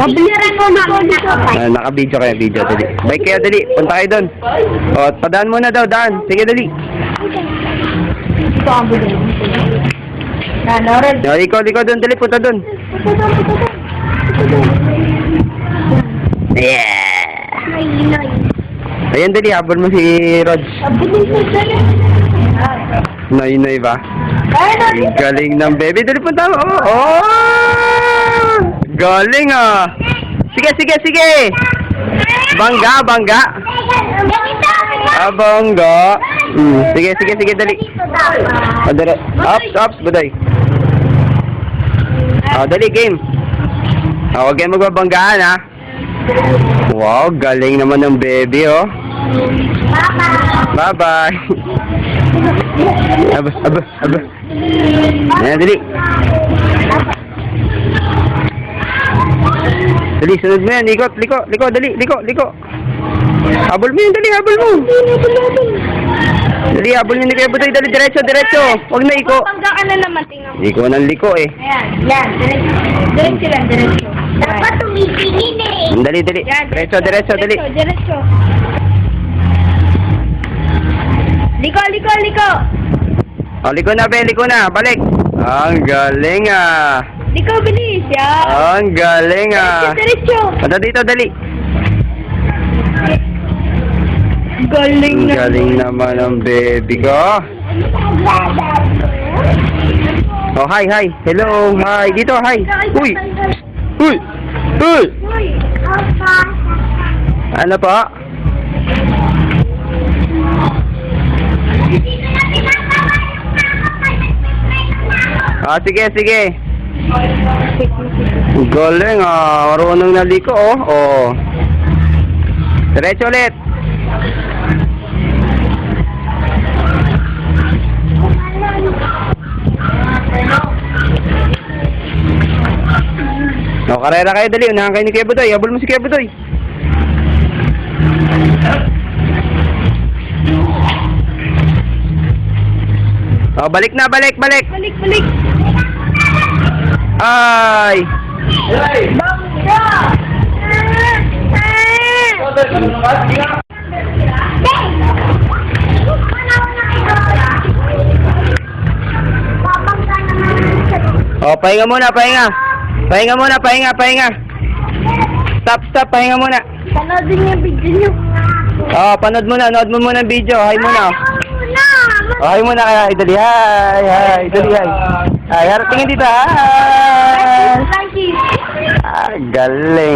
Pabiliran mo dito. Naka-video kayo, video. Dali. Bike kayo, dali. Punta kayo doon. O, padaan muna daw, daan. Sige, dali. Ito ang budol. O, ikaw doon, dali. Punta doon. Yeah! Ayan, dali. Habol mo si Rog. Noy ba? Galing ng baby. Dali, punta mo. Oh! Galing ah! Sige! Bangga! Bangga! Sige, dali. Dali. Ops, buday. Dali, game. Huwag kayo magbabanggaan, ha? Wow, galing naman ng baby, oh. Bye-bye. Aba. Ayan, dali. Dali, sunod mo yan. Liko, dali. Habol mo yun, dali, habol mo. Dali, habol nyo ni Kuya Budoy. Dali, diretso. Huwag na iko. Tangga ka na naman, tingnan mo. Iko ng liko, eh. Ayan, diretso lang. Dapat tumitingin eh. Dali. Diretso, dali. Diretso. Liko. O, liko na. Balik. Ang galing, ah. Liko, bilis, yan. Ang galing, ah. Diretso. Punta dito, dali. Galing na. Galing naman ang baby ko. Oh, hi. Hello, hi. Dito, hi. Uy. Ano po? Sige. Galing, ah. Marunong naliko, oh. Diretso ulit. O, karera kayo, dali. Unahan kayo ni Kuya Budoy. Habol mo si Kuya Budoy. O, balik na. Balik. Ay! Bangga! O, pahinga muna. Stop, pahinga muna. Panoodin niyo yung video niyo. O, panood mo muna ang video. Hi muna. Ayaw na! Hi muna kaya. Dali, hi. Hi, harap tingin dito, hi. Thank you. Galing.